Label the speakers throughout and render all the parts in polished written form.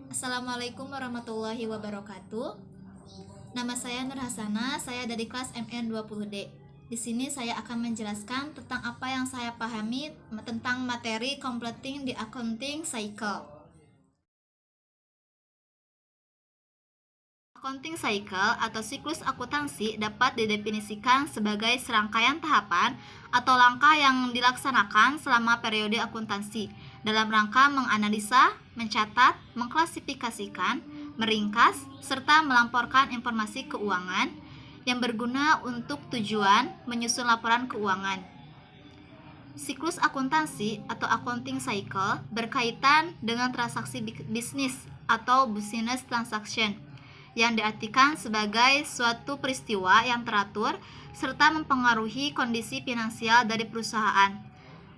Speaker 1: Assalamualaikum warahmatullahi wabarakatuh. Nama saya Nur Hasana, saya dari kelas MN20D. Di sini saya akan menjelaskan tentang apa yang saya pahami tentang materi completing the accounting cycle. Accounting cycle atau siklus akuntansi dapat didefinisikan sebagai serangkaian tahapan atau langkah yang dilaksanakan selama periode akuntansi dalam rangka menganalisa, mencatat, mengklasifikasikan, meringkas, serta melamporkan informasi keuangan yang berguna untuk tujuan menyusun laporan keuangan. Siklus akuntansi atau accounting cycle berkaitan dengan transaksi bisnis atau business transaction yang diartikan sebagai suatu peristiwa yang teratur serta mempengaruhi kondisi finansial dari perusahaan.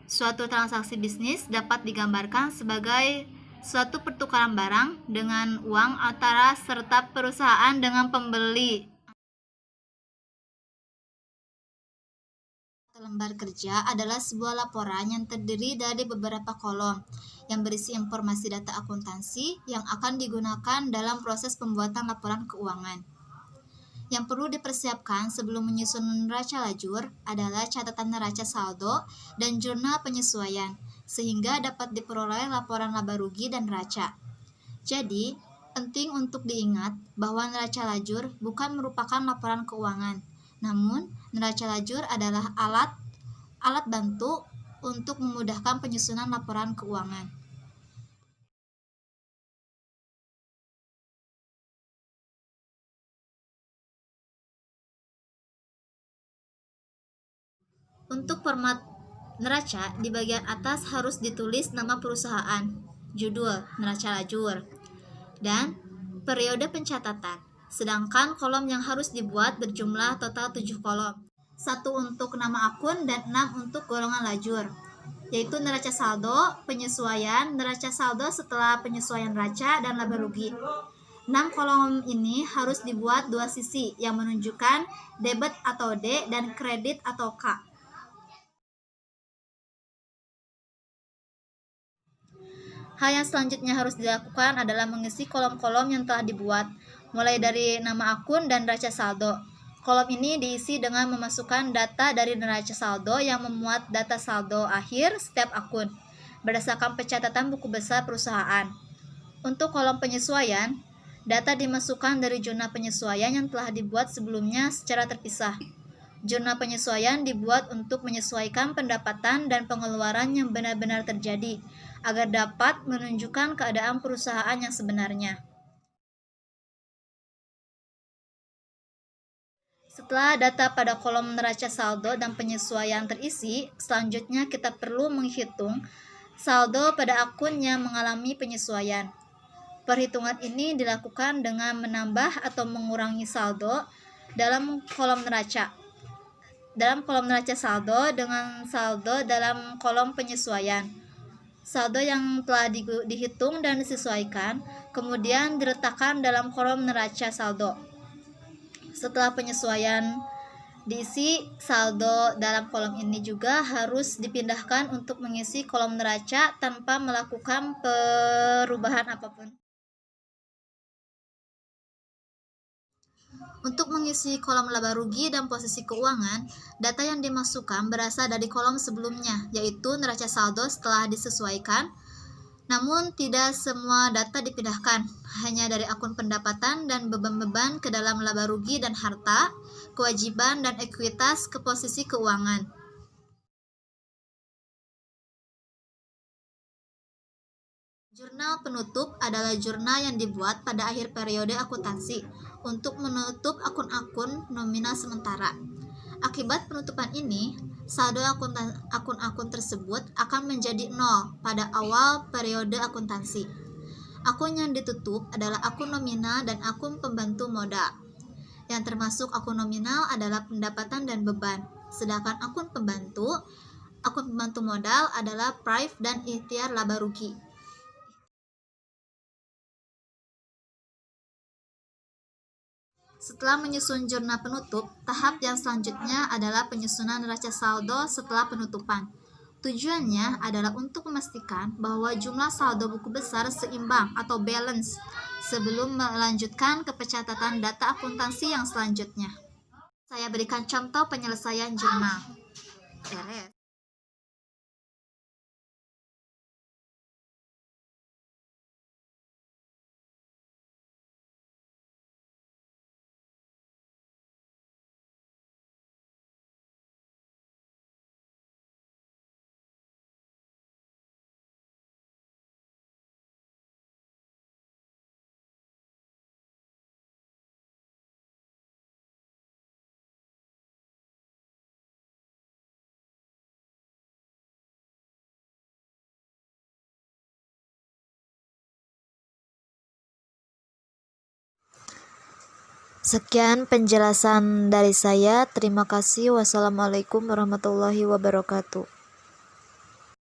Speaker 1: Suatu transaksi bisnis dapat digambarkan sebagai suatu pertukaran barang dengan uang antara serta perusahaan dengan pembeli. Lembar kerja adalah sebuah laporan yang terdiri dari beberapa kolom yang berisi informasi data akuntansi yang akan digunakan dalam proses pembuatan laporan keuangan. Yang perlu dipersiapkan sebelum menyusun neraca lajur adalah catatan neraca saldo dan jurnal penyesuaian, sehingga dapat diperoleh laporan laba rugi dan neraca. Jadi, penting untuk diingat bahwa neraca lajur bukan merupakan laporan keuangan, namun neraca lajur adalah alat bantu untuk memudahkan penyusunan laporan keuangan. Untuk format neraca, di bagian atas harus ditulis nama perusahaan, judul, neraca lajur, dan periode pencatatan. Sedangkan kolom yang harus dibuat berjumlah total 7 kolom. 1 untuk nama akun dan 6 untuk golongan lajur, yaitu neraca saldo, penyesuaian, neraca saldo setelah penyesuaian neraca, dan laba rugi. 6 kolom ini harus dibuat dua sisi yang menunjukkan debit atau D dan kredit atau K. Hal yang selanjutnya harus dilakukan adalah mengisi kolom-kolom yang telah dibuat, mulai dari nama akun dan neraca saldo. Kolom ini diisi dengan memasukkan data dari neraca saldo yang memuat data saldo akhir setiap akun, berdasarkan pencatatan buku besar perusahaan. Untuk kolom penyesuaian, data dimasukkan dari jurnal penyesuaian yang telah dibuat sebelumnya secara terpisah. Jurnal penyesuaian dibuat untuk menyesuaikan pendapatan dan pengeluaran yang benar-benar terjadi, agar dapat menunjukkan keadaan perusahaan yang sebenarnya. Setelah data pada kolom neraca saldo dan penyesuaian terisi, selanjutnya kita perlu menghitung saldo pada akun yang mengalami penyesuaian. Perhitungan ini dilakukan dengan menambah atau mengurangi saldo dalam kolom neraca saldo dengan saldo dalam kolom penyesuaian. Saldo yang telah dihitung dan disesuaikan kemudian diletakkan dalam kolom neraca saldo. Setelah penyesuaian diisi, saldo dalam kolom ini juga harus dipindahkan untuk mengisi kolom neraca tanpa melakukan perubahan apapun. Untuk mengisi kolom laba rugi dan posisi keuangan, data yang dimasukkan berasal dari kolom sebelumnya, yaitu neraca saldo setelah disesuaikan. Namun, tidak semua data dipindahkan, hanya dari akun pendapatan dan beban-beban ke dalam laba rugi dan harta, kewajiban dan ekuitas ke posisi keuangan. Jurnal penutup adalah jurnal yang dibuat pada akhir periode akuntansi untuk menutup akun-akun nominal sementara. Akibat penutupan ini, saldo akun-akun tersebut akan menjadi nol pada awal periode akuntansi. Akun yang ditutup adalah akun nominal dan akun pembantu modal. Yang termasuk akun nominal adalah pendapatan dan beban, sedangkan akun pembantu modal adalah prive dan ikhtiar laba rugi. Setelah menyusun jurnal penutup, tahap yang selanjutnya adalah penyusunan neraca saldo setelah penutupan. Tujuannya adalah untuk memastikan bahwa jumlah saldo buku besar seimbang atau balance sebelum melanjutkan ke pencatatan data akuntansi yang selanjutnya. Saya berikan contoh penyelesaian jurnal. RS.
Speaker 2: Sekian penjelasan dari saya. Terima kasih. Wassalamualaikum warahmatullahi wabarakatuh.